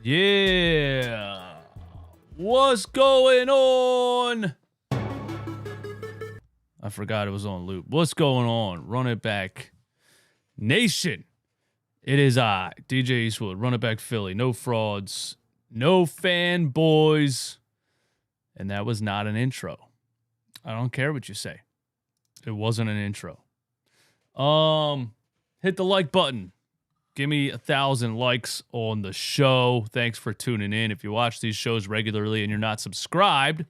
Yeah. What's going on? I forgot it was on loop. What's going on? Run it back. Nation. It is I, DJ Eastwood, Run It Back Philly. No frauds, no fanboys. And that was not an intro. I don't care what you say. It wasn't an intro. Hit the like button. Give me 1,000 likes on the show. Thanks for tuning in. If you watch these shows regularly and you're not subscribed,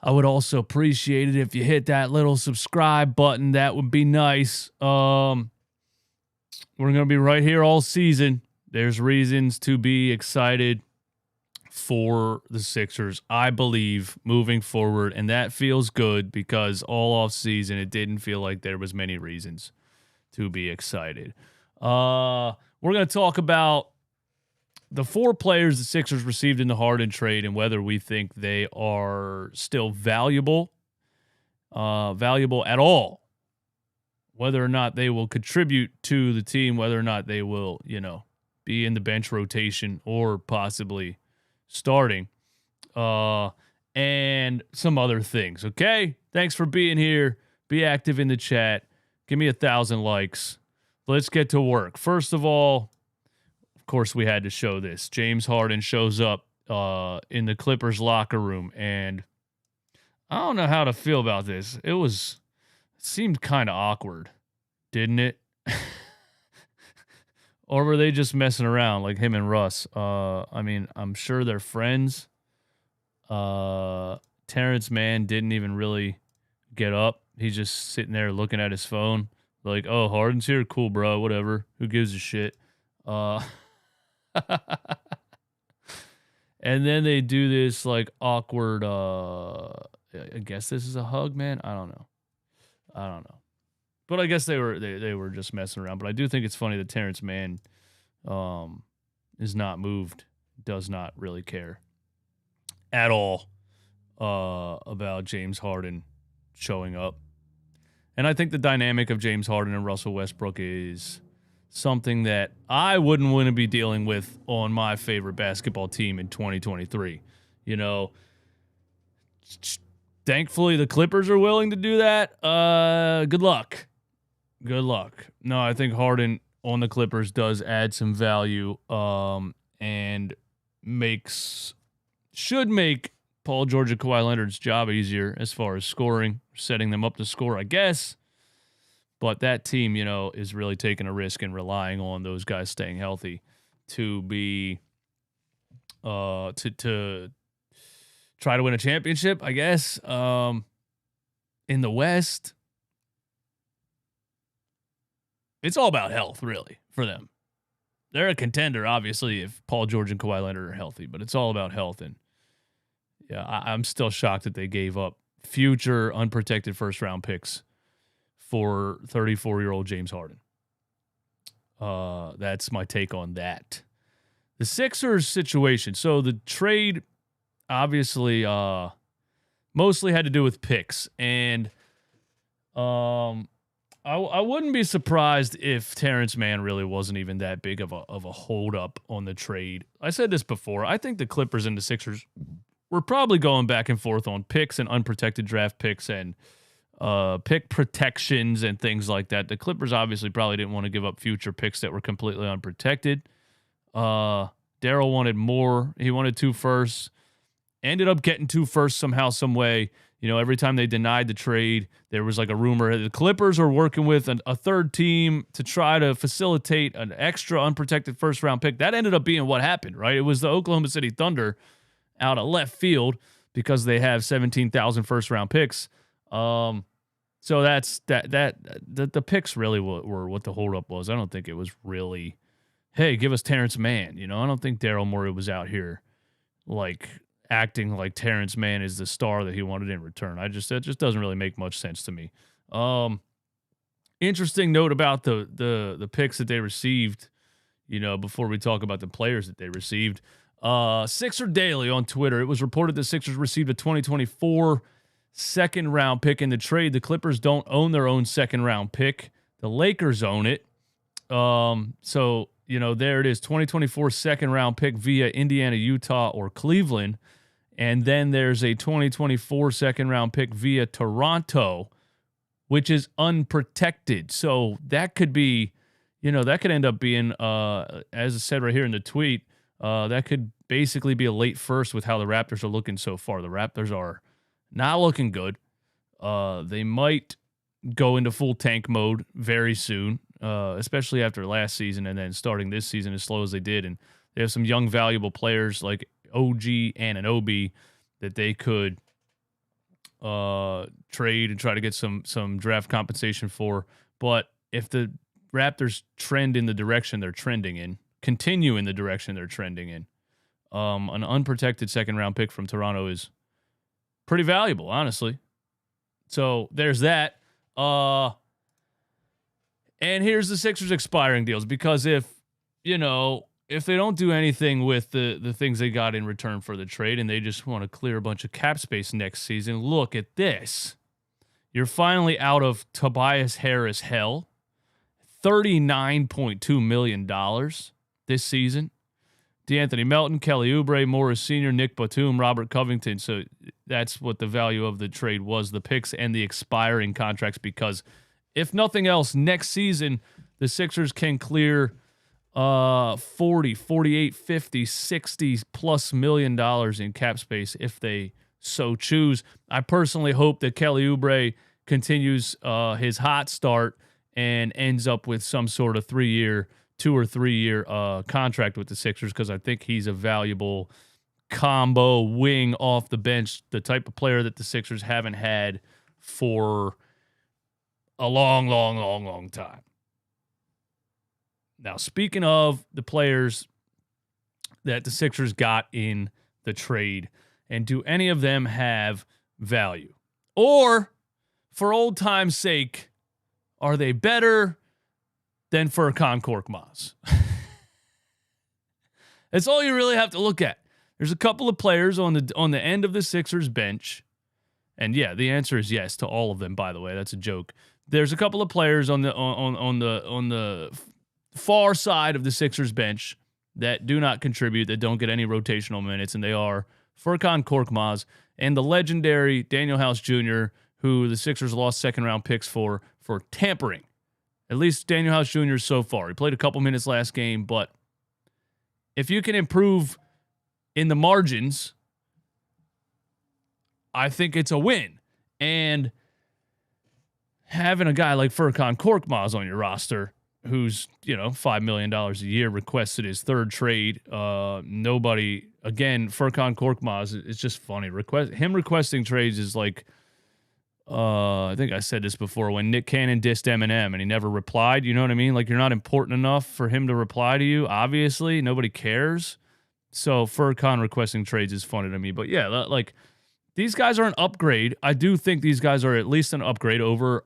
I would also appreciate it if you hit that little subscribe button. That would be nice. We're going to be right here all season. There's reasons to be excited for the Sixers, I believe, moving forward. And that feels good because all off season, it didn't feel like there was many reasons to be excited. We're going to talk about the 4 players the Sixers received in the Harden trade and whether we think they are still valuable at all, whether or not they will contribute to the team, whether or not they will, be in the bench rotation or possibly starting, and some other things. Okay. Thanks for being here. Be active in the chat. Give me 1,000 likes. Let's get to work. First of all, of course, we had to show this. James Harden shows up in the Clippers locker room, and I don't know how to feel about this. It seemed kind of awkward, didn't it? Or were they just messing around like him and Russ? I'm sure they're friends. Terrence Mann didn't even really get up. He's just sitting there looking at his phone. Like, oh, Harden's here? Cool, bro. Whatever. Who gives a shit? And then they do this, like, awkward, I guess this is a hug, man? I don't know. But I guess they were just messing around. But I do think it's funny that Terrence Mann is not moved, does not really care at all about James Harden showing up. And I think the dynamic of James Harden and Russell Westbrook is something that I wouldn't want to be dealing with on my favorite basketball team in 2023. Thankfully, the Clippers are willing to do that. Good luck. No, I think Harden on the Clippers does add some value and should make Paul George and Kawhi Leonard's job easier as far as scoring, setting them up to score, I guess. But that team, is really taking a risk and relying on those guys staying healthy to be to try to win a championship, I guess. In the West, it's all about health, really, for them. They're a contender, obviously, if Paul George and Kawhi Leonard are healthy, but it's all about health. And yeah, I'm still shocked that they gave up future unprotected first-round picks for 34-year-old James Harden. That's my take on that. The Sixers situation. So the trade obviously mostly had to do with picks. And I wouldn't be surprised if Terrence Mann really wasn't even that big of a hold-up on the trade. I said this before. I think the Clippers and the Sixers were probably going back and forth on picks and unprotected draft picks and pick protections and things like that. The Clippers obviously probably didn't want to give up future picks that were completely unprotected. Daryl wanted more. He wanted 2 firsts. Ended up getting 2 firsts somehow, some way. Every time they denied the trade, there was like a rumor. The Clippers are working with a third team to try to facilitate an extra unprotected first-round pick. That ended up being what happened, right? It was the Oklahoma City Thunder out of left field because they have 17,000 first-round picks. So that's the picks really were what the holdup was. I don't think it was really, hey, give us Terrence Mann. I don't think Daryl Morey was out here like acting like Terrence Mann is the star that he wanted in return. That just doesn't really make much sense to me. Interesting note about the picks that they received, before we talk about the players that they received. Sixer Daily on Twitter. It was reported the Sixers received a 2024 second-round pick in the trade. The Clippers don't own their own second-round pick. The Lakers own it. So there it is, 2024 second round pick via Indiana, Utah, or Cleveland. And then there's a 2024 second round pick via Toronto, which is unprotected. So that could be, that could end up being, as I said right here in the tweet, that could basically be a late first with how the Raptors are looking so far. The Raptors are not looking good. They might go into full tank mode very soon, especially after last season and then starting this season as slow as they did. And they have some young, valuable players like OG and an OB that they could trade and try to get some draft compensation for. But if the Raptors trend in the direction they're trending in, continue in the direction they're trending in, an unprotected second-round pick from Toronto is pretty valuable, honestly. So there's that. And here's the Sixers expiring deals, because if they don't do anything with the things they got in return for the trade and they just want to clear a bunch of cap space next season, look at this. You're finally out of Tobias Harris hell. $39.2 million this season. DeAnthony Melton, Kelly Oubre, Morris Sr., Nick Batum, Robert Covington. So that's what the value of the trade was, the picks and the expiring contracts, because if nothing else, next season, the Sixers can clear 40, 48, 50, 60 plus $1 million in cap space if they so choose. I personally hope that Kelly Oubre continues his hot start and ends up with some sort of 2 or 3 year contract with the Sixers, because I think he's a valuable combo wing off the bench, the type of player that the Sixers haven't had for a long, long, long, long time. Now, speaking of the players that the Sixers got in the trade, and do any of them have value? Or, for old time's sake, are they better than Furkan Korkmaz? That's all you really have to look at. There's a couple of players on the end of the Sixers bench, and yeah, the answer is yes to all of them. By the way, that's a joke. There's a couple of players on the far side of the Sixers bench that do not contribute, that don't get any rotational minutes, and they are Furkan Korkmaz and the legendary Daniel House Jr., who the Sixers lost second-round picks for tampering. At least Daniel House Jr. so far. He played a couple minutes last game, but if you can improve in the margins, I think it's a win. And having a guy like Furkan Korkmaz on your roster, who's, $5 million a year, requested his third trade. Nobody, again, Furkan Korkmaz, it's just funny. Him requesting trades is like, I think I said this before, when Nick Cannon dissed Eminem and he never replied, you know what I mean? Like, you're not important enough for him to reply to you. Obviously, nobody cares. So Furkan requesting trades is funny to me. But yeah, like, these guys are an upgrade. I do think these guys are at least an upgrade over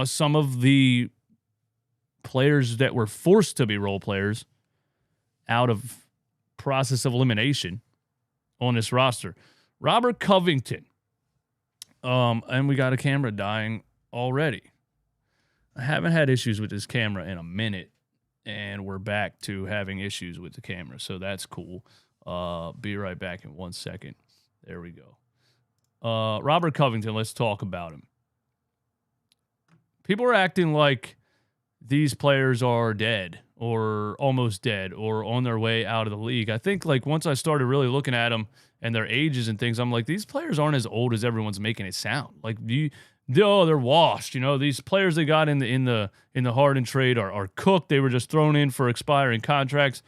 some of the players that were forced to be role players out of process of elimination on this roster. Robert Covington. And we got a camera dying already. I haven't had issues with this camera in a minute, and we're back to having issues with the camera, so that's cool. Be right back in 1 second. There we go. Robert Covington, let's talk about him. People are acting like these players are dead or almost dead or on their way out of the league. I think, like, once I started really looking at them and their ages and things, I'm like, these players aren't as old as everyone's making it sound. Like, they're washed. These players they got in the Harden trade are cooked. They were just thrown in for expiring contracts.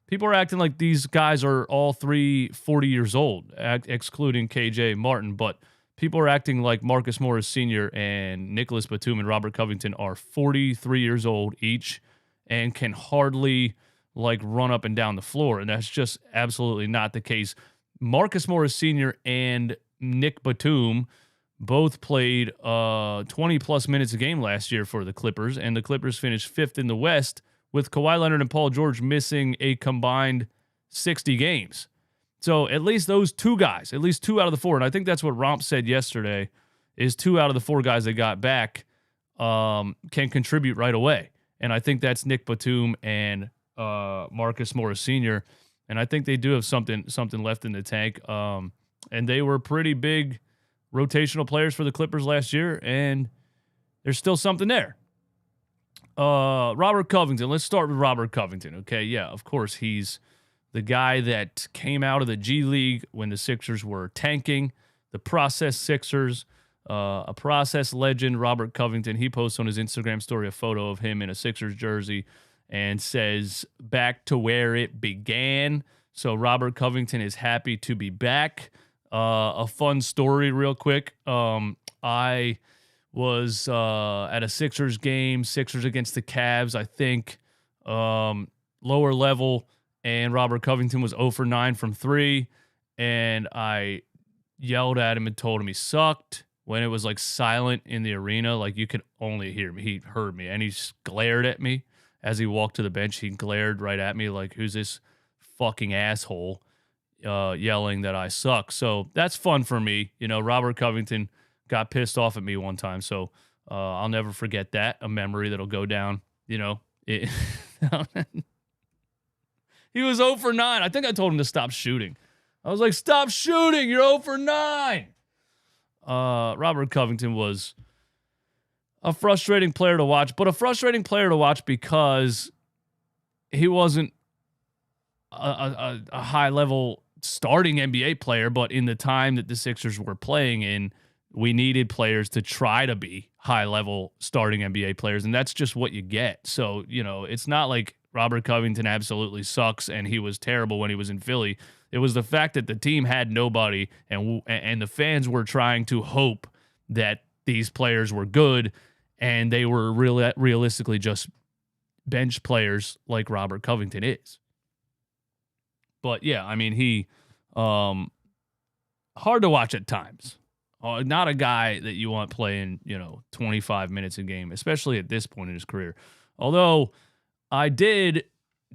People are acting like these guys are all 40 years old, excluding KJ Martin. But people are acting like Marcus Morris Sr. and Nicolas Batum and Robert Covington are 43 years old each and can hardly, like, run up and down the floor. And that's just absolutely not the case. Marcus Morris Sr. and Nick Batum both played 20-plus minutes a game last year for the Clippers, and the Clippers finished 5th in the West with Kawhi Leonard and Paul George missing a combined 60 games. So at least those two guys, at least 2 out of the 4, and I think that's what Romp said yesterday, is 2 out of the 4 guys they got back can contribute right away. And I think that's Nick Batum and Marcus Morris Sr., and I think they do have something left in the tank. And they were pretty big rotational players for the Clippers last year, and there's still something there. Robert Covington. Let's start with Robert Covington. Okay, yeah, of course, he's the guy that came out of the G League when the Sixers were tanking, the process Sixers, a process legend, Robert Covington. He posts on his Instagram story a photo of him in a Sixers jersey and says, "Back to where it began." So Robert Covington is happy to be back. A fun story real quick. I was at a Sixers game, Sixers against the Cavs, I think, lower level, and Robert Covington was 0 for 9 from 3, and I yelled at him and told him he sucked when it was like silent in the arena. Like you could only hear me. He heard me, and he just glared at me as he walked to the bench. He glared right at me like, who's this fucking asshole yelling that I suck? So that's fun for me. You know, Robert Covington got pissed off at me one time, so I'll never forget that. A memory that'll go down, you know. He was 0 for 9. I think I told him to stop shooting. I was like, stop shooting. You're 0 for 9. Robert Covington was a frustrating player to watch, but a frustrating player to watch because he wasn't a high-level starting NBA player, but in the time that the Sixers were playing in, we needed players to try to be high-level starting NBA players, and that's just what you get. So, you know, it's not like Robert Covington absolutely sucks and he was terrible when he was in Philly. It was the fact that the team had nobody, and the fans were trying to hope that these players were good, and they were realistically just bench players like Robert Covington is. But, yeah, I mean, he hard to watch at times. Not a guy that you want playing, 25 minutes a game, especially at this point in his career. Although I did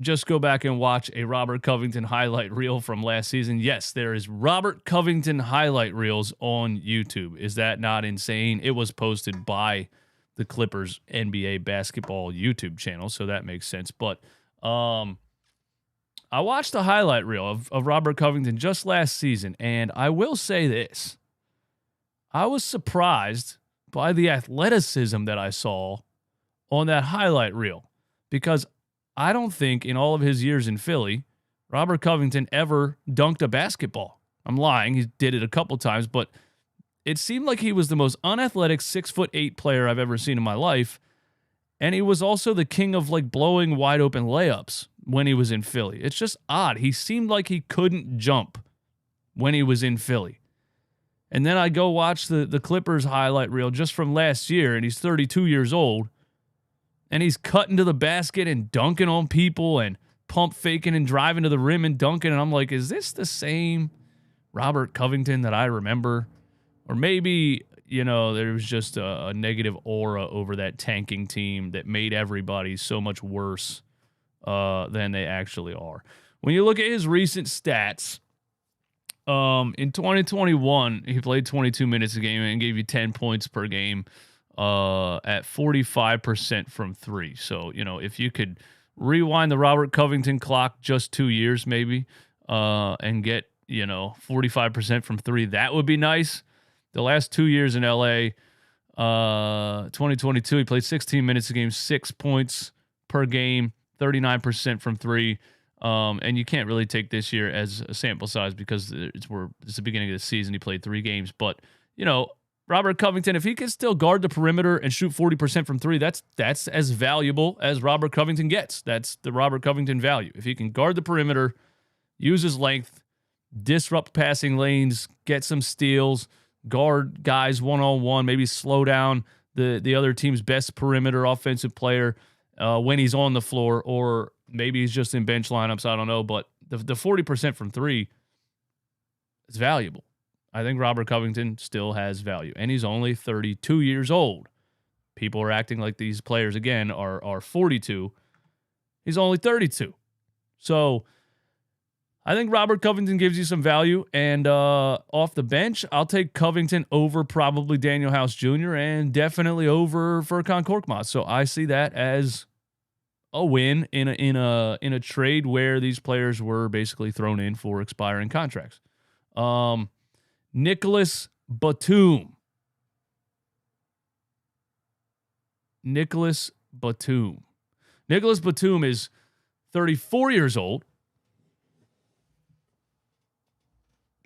just go back and watch a Robert Covington highlight reel from last season. Yes, there is Robert Covington highlight reels on YouTube. Is that not insane? It was posted by the Clippers NBA basketball YouTube channel, so that makes sense. But I watched a highlight reel of Robert Covington just last season, and I will say this. I was surprised by the athleticism that I saw on that highlight reel, because I don't think in all of his years in Philly, Robert Covington ever dunked a basketball. I'm lying. He did it a couple times, but it seemed like he was the most unathletic 6'8" player I've ever seen in my life. And he was also the king of like blowing wide open layups when he was in Philly. It's just odd. He seemed like he couldn't jump when he was in Philly. And then I go watch the Clippers highlight reel just from last year, and he's 32 years old, and he's cutting to the basket and dunking on people and pump faking and driving to the rim and dunking. And I'm like, is this the same Robert Covington that I remember? Or maybe, there was just a negative aura over that tanking team that made everybody so much worse than they actually are. When you look at his recent stats, in 2021, he played 22 minutes a game and gave you 10 points per game at 45% from 3. So, if you could rewind the Robert Covington clock just 2 years maybe and get, 45% from 3, that would be nice. The last 2 years in LA, 2022, he played 16 minutes a game, 6 points per game, 39% from 3. And you can't really take this year as a sample size because it's the beginning of the season. He played 3 games. But, Robert Covington, if he can still guard the perimeter and shoot 40% from 3, that's as valuable as Robert Covington gets. That's the Robert Covington value. If he can guard the perimeter, use his length, disrupt passing lanes, get some steals, guard guys one-on-one, maybe slow down the other team's best perimeter offensive player when he's on the floor, or maybe he's just in bench lineups. I don't know. But the 40% from 3 is valuable. I think Robert Covington still has value. And he's only 32 years old. People are acting like these players, again, are 42. He's only 32. So I think Robert Covington gives you some value. And off the bench, I'll take Covington over probably Daniel House Jr. and definitely over Furkan Korkmaz. So I see that as a win in a trade where these players were basically thrown in for expiring contracts. Nicolas Batum. Nicolas Batum. Nicolas Batum is 34 years old.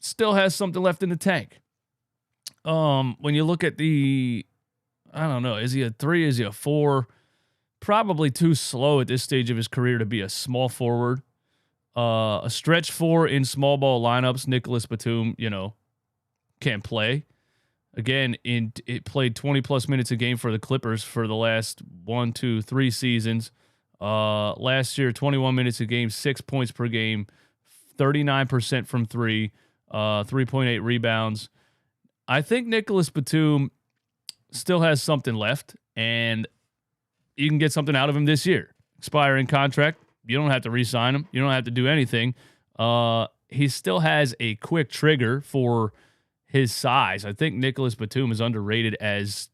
Still has something left in the tank. When you look at I don't know, is he a 3? Is he a 4? Probably too slow at this stage of his career to be a small forward. A stretch 4 in small ball lineups, Nicolas Batum, can't play. Again, it played 20-plus minutes a game for the Clippers for the last 1, 2, 3 seasons. Last year, 21 minutes a game, 6 points per game, 39% from 3, 3.8 rebounds. I think Nicolas Batum still has something left, and you can get something out of him this year. Expiring contract. You don't have to re-sign him. You don't have to do anything. He still has a quick trigger for his size. I think Nicolas Batum is underrated as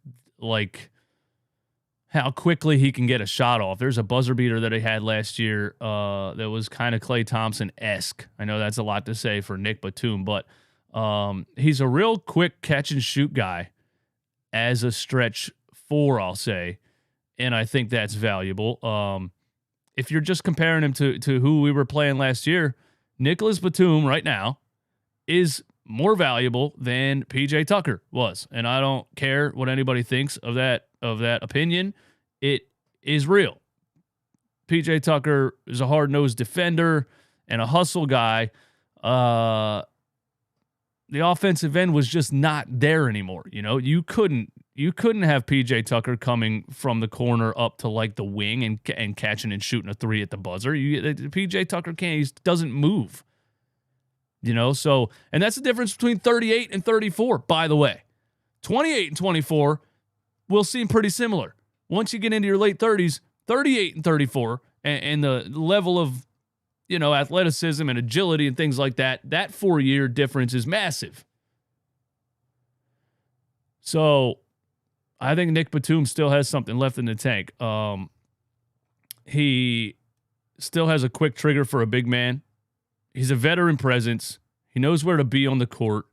how quickly he can get a shot off. There's a buzzer beater that he had last year that was kind of Klay Thompson-esque. I know that's a lot to say for Nick Batum, but he's a real quick catch and shoot guy as a stretch 4, I'll say, and I think that's valuable. If you're just comparing him to who we were playing last year, Nicolas Batum right now is more valuable than PJ Tucker was, and I don't care what anybody thinks of that opinion. It is real. PJ Tucker is a hard-nosed defender and a hustle guy. The offensive end was just not there anymore. You couldn't have PJ Tucker coming from the corner up to the wing and catching and shooting a 3 at the buzzer. PJ Tucker can't. He doesn't move. So, and that's the difference between 38 and 34, by the way. 28 and 24 will seem pretty similar. Once you get into your late 30s, 38 and 34, and the level of, athleticism and agility and things like that 4-year difference is massive. So, I think Nick Batum still has something left in the tank. He still has a quick trigger for a big man. He's a veteran presence. He knows where to be on the court.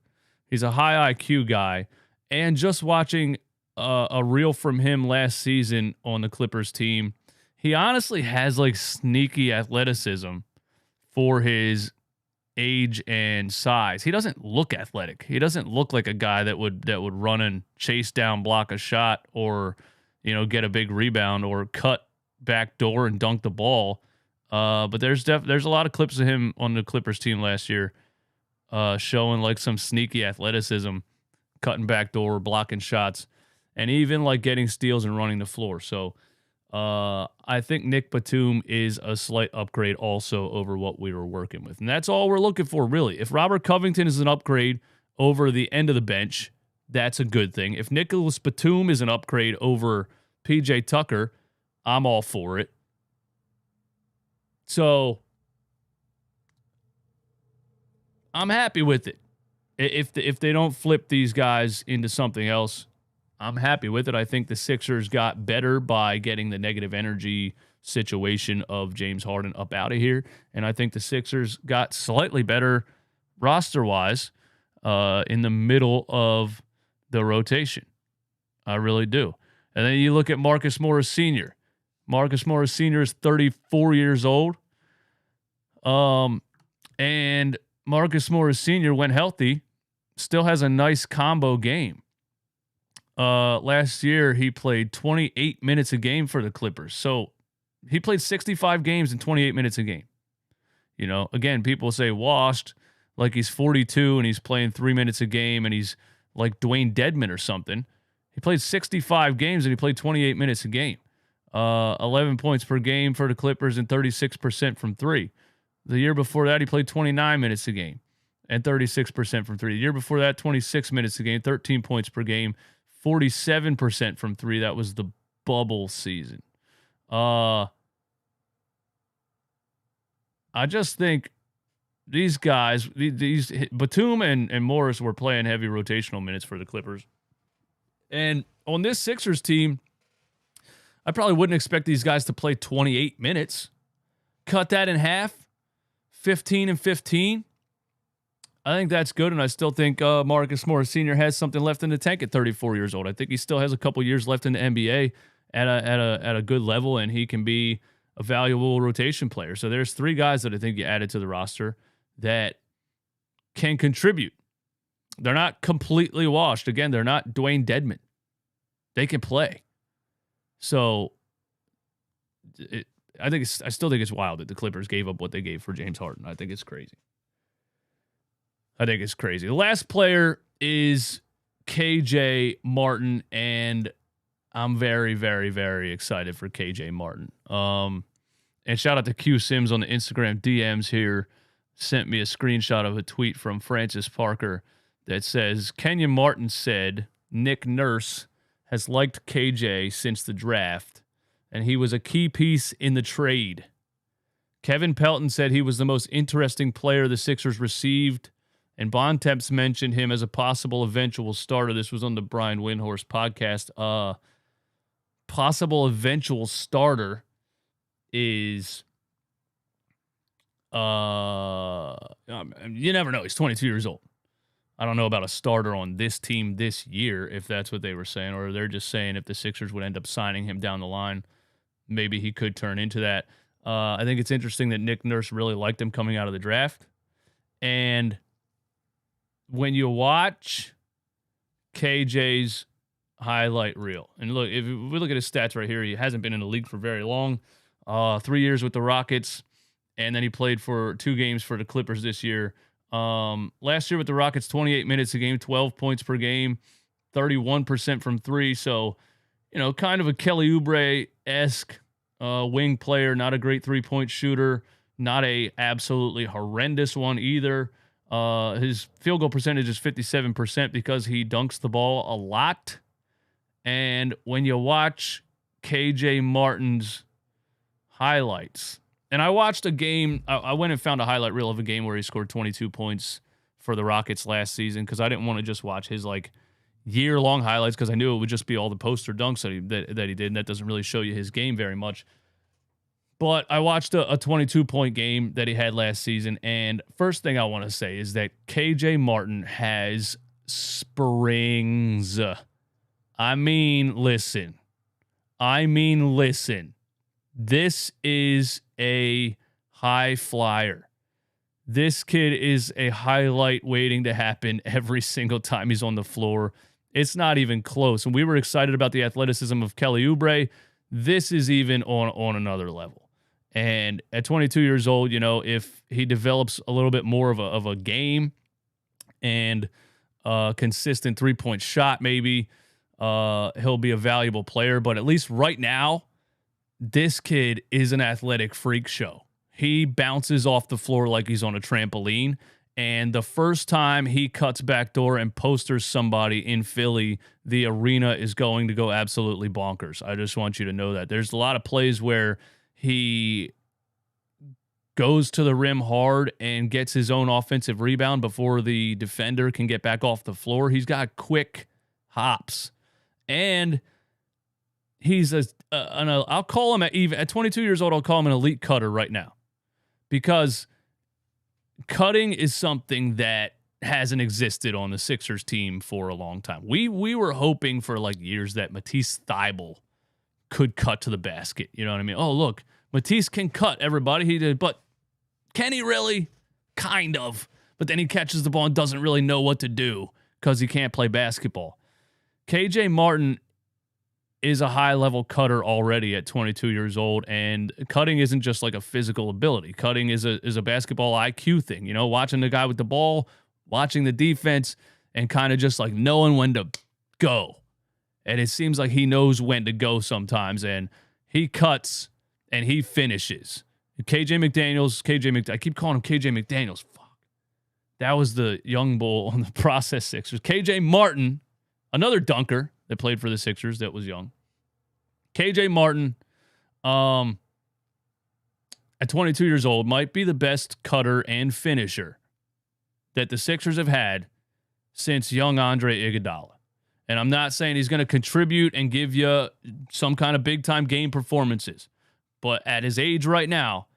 He's a high IQ guy. And just watching a reel from him last season on the Clippers team, he honestly has sneaky athleticism for his age and size. He doesn't look athletic. He doesn't look like a guy that would run and chase down, block a shot, or get a big rebound or cut back door and dunk the ball. But there's a lot of clips of him on the Clippers team last year, showing some sneaky athleticism, cutting back door, blocking shots, and even getting steals and running the floor. So I think Nick Batum is a slight upgrade also over what we were working with. And that's all we're looking for, really. If Robert Covington is an upgrade over the end of the bench, that's a good thing. If Nicolas Batum is an upgrade over PJ Tucker, I'm all for it. So I'm happy with it. If they don't flip these guys into something else, I'm happy with it. I think the Sixers got better by getting the negative energy situation of James Harden up out of here. And I think the Sixers got slightly better roster-wise in the middle of the rotation. I really do. And then you look at Marcus Morris Sr. Marcus Morris Sr. is 34 years old. And Marcus Morris Sr., when healthy, still has a nice combo game. Last year, he played 28 minutes a game for the Clippers. So he played 65 games in 28 minutes a game. Again, people say washed, like he's 42 and he's playing 3 minutes a game and he's like Dwayne Dedman or something. He played 65 games and he played 28 minutes a game. 11 points per game for the Clippers and 36% from 3. The year before that, he played 29 minutes a game and 36% from 3. The year before that, 26 minutes a game, 13 points per game, 47% from 3. That was the bubble season. I just think these guys, these Batum and Morris were playing heavy rotational minutes for the Clippers. And on this Sixers team, I probably wouldn't expect these guys to play 28 minutes. Cut that in half, 15 and 15. I think that's good, and I still think Marcus Morris Sr. has something left in the tank at 34 years old. I think he still has a couple years left in the NBA at a good level, and he can be a valuable rotation player. So there's 3 guys that I think you added to the roster that can contribute. They're not completely washed. Again, they're not Dwayne Dedmon. They can play. So I still think it's wild that the Clippers gave up what they gave for James Harden. I think it's crazy. The last player is KJ Martin, and I'm very, very, very excited for KJ Martin. And shout out to Q Sims on the Instagram DMs here. Sent me a screenshot of a tweet from Francis Parker that says, Kenyon Martin said Nick Nurse has liked KJ since the draft, and he was a key piece in the trade. Kevin Pelton said he was the most interesting player the Sixers received, and Bontemps mentioned him as a possible eventual starter. This was on the Brian Windhorst podcast. Possible eventual starter is, you never know. He's 22 years old. I don't know about a starter on this team this year, if that's what they were saying, or they're just saying if the Sixers would end up signing him down the line, maybe he could turn into that. I think it's interesting that Nick Nurse really liked him coming out of the draft. And when you watch KJ's highlight reel, and look, if we look at his stats right here, he hasn't been in the league for very long. 3 years with the Rockets, and then he played for 2 games for the Clippers this year. Last year with the Rockets, 28 minutes a game, 12 points per game, 31% from 3. So, kind of a Kelly Oubre-esque wing player, not a great 3-point shooter, not a absolutely horrendous one either. His field goal percentage is 57% because he dunks the ball a lot. And when you watch KJ Martin's highlights, and I watched a game, I went and found a highlight reel of a game where he scored 22 points for the Rockets last season because I didn't want to just watch his year-long highlights because I knew it would just be all the poster dunks that he did, and that doesn't really show you his game very much. But I watched a 22-point game that he had last season, and first thing I want to say is that KJ Martin has springs. I mean, listen. This is a high flyer. This kid is a highlight waiting to happen every single time he's on the floor. It's not even close. And we were excited about the athleticism of Kelly Oubre. This is even on another level. And at 22 years old, if he develops a little bit more of a game and a consistent 3-point shot, maybe he'll be a valuable player. But at least right now, this kid is an athletic freak show. He bounces off the floor like he's on a trampoline. And the first time he cuts backdoor and posters somebody in Philly, the arena is going to go absolutely bonkers. I just want you to know that. There's a lot of plays where he goes to the rim hard and gets his own offensive rebound before the defender can get back off the floor. He's got quick hops. And he's I'll call him at 22 years old, I'll call him an elite cutter right now. Because cutting is something that hasn't existed on the Sixers team for a long time. We were hoping for years that Matisse Thybulle could cut to the basket. You know what I mean? Oh, look, Matisse can cut, everybody. He did, but can he really? Kind of. But then he catches the ball and doesn't really know what to do because he can't play basketball. KJ Martin is a high-level cutter already at 22 years old, and cutting isn't just a physical ability. Cutting is a basketball IQ thing. Watching the guy with the ball, watching the defense, and kind of just knowing when to go. And it seems like he knows when to go sometimes, and he cuts and he finishes. KJ McDaniels, I keep calling him KJ McDaniels. Fuck. That was the young bull on the process Sixers. KJ Martin, another dunker that played for the Sixers that was young. KJ Martin, at 22 years old, might be the best cutter and finisher that the Sixers have had since young Andre Iguodala. And I'm not saying he's going to contribute and give you some kind of big-time game performances. But at his age right now,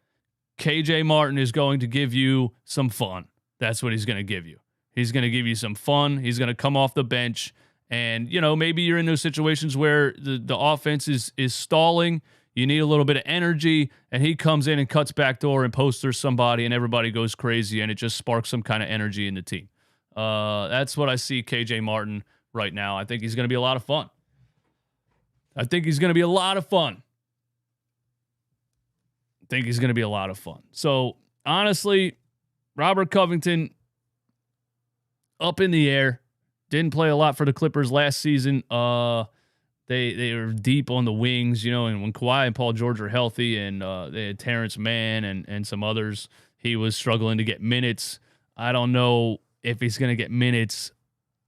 KJ Martin is going to give you some fun. That's what he's going to give you. He's going to give you some fun. He's going to come off the bench. And, maybe you're in those situations where the offense is stalling. You need a little bit of energy. And he comes in and cuts backdoor and posters somebody, and everybody goes crazy, and it just sparks some kind of energy in the team. That's what I see KJ Martin right now. I think he's going to be a lot of fun. So, honestly, Robert Covington, up in the air. Didn't play a lot for the Clippers last season. They were deep on the wings, and when Kawhi and Paul George were healthy, and they had Terrence Mann and some others, he was struggling to get minutes. I don't know if he's going to get minutes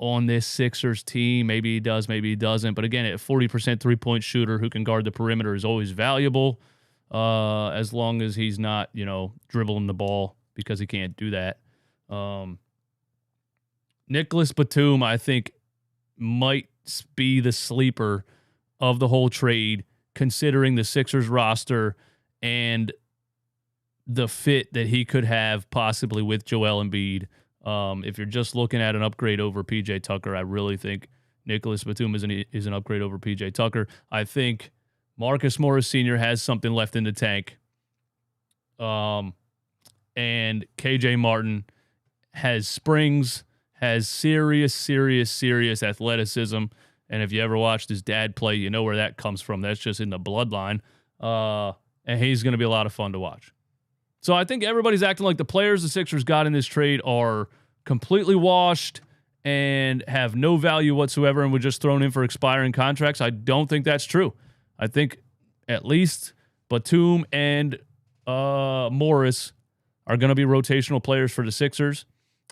on this Sixers team. Maybe he does, maybe he doesn't. But again, a 40% three-point shooter who can guard the perimeter is always valuable, as long as he's not, dribbling the ball, because he can't do that. Nicolas Batum, I think, might be the sleeper of the whole trade, considering the Sixers roster and the fit that he could have possibly with Joel Embiid. If you're just looking at an upgrade over PJ Tucker, I really think Nicolas Batum is an upgrade over PJ Tucker. I think Marcus Morris Sr. has something left in the tank. And KJ Martin has springs, has serious athleticism. And if you ever watched his dad play, you know where that comes from. That's just in the bloodline. And he's going to be a lot of fun to watch. So I think everybody's acting like the players the Sixers got in this trade are completely washed and have no value whatsoever and were just thrown in for expiring contracts. I don't think that's true. I think at least Batum and Morris are going to be rotational players for the Sixers.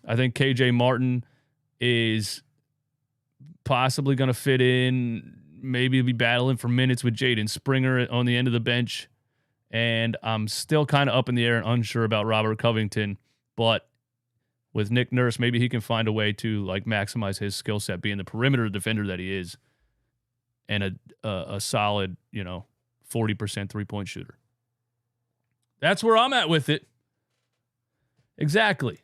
I think KJ Martin is possibly going to fit in, maybe be battling for minutes with Jaden Springer on the end of the bench. And I'm still kind of up in the air and unsure about Robert Covington. But with Nick Nurse, maybe he can find a way to maximize his skill set, being the perimeter defender that he is, and a solid, 40% three-point shooter. That's where I'm at with it. Exactly.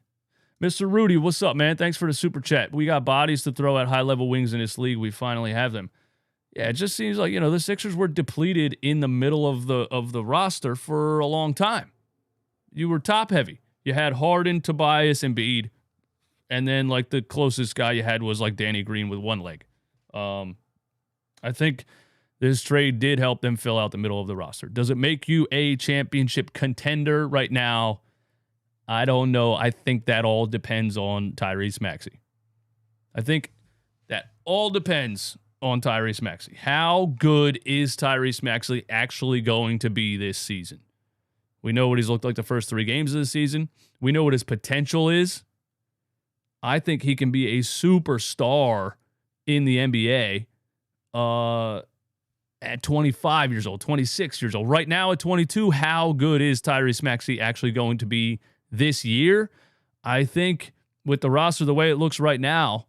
Mr. Rudy, what's up, man? Thanks for the super chat. We got bodies to throw at high-level wings in this league. We finally have them. Yeah, it just seems like, the Sixers were depleted in the middle of the roster for a long time. You were top-heavy. You had Harden, Tobias, and Embiid, and then, the closest guy you had was, Danny Green with one leg. I think this trade did help them fill out the middle of the roster. Does it make you a championship contender right now? I don't know. I think that all depends on Tyrese Maxey. I think that all depends on Tyrese Maxey. How good is Tyrese Maxey actually going to be this season? We know what he's looked like the first 3 games of the season. We know what his potential is. I think he can be a superstar in the NBA at 25 years old, 26 years old. Right now at 22, how good is Tyrese Maxey actually going to be this year? I think with the roster the way it looks right now,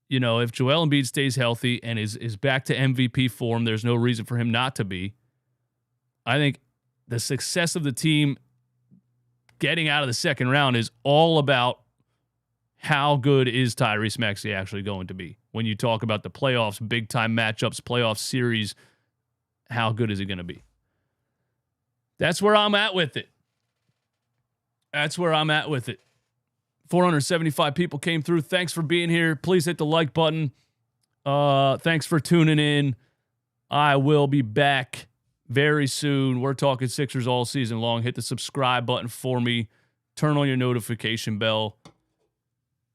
if Joel Embiid stays healthy and is back to MVP form, there's no reason for him not to be. I think the success of the team getting out of the second round is all about how good is Tyrese Maxey actually going to be. When you talk about the playoffs, big-time matchups, playoff series, how good is he going to be? That's where I'm at with it. 475 people came through. Thanks for being here. Please hit the like button. Thanks for tuning in. I will be back very soon. We're talking Sixers all season long. Hit the subscribe button for me. Turn on your notification bell.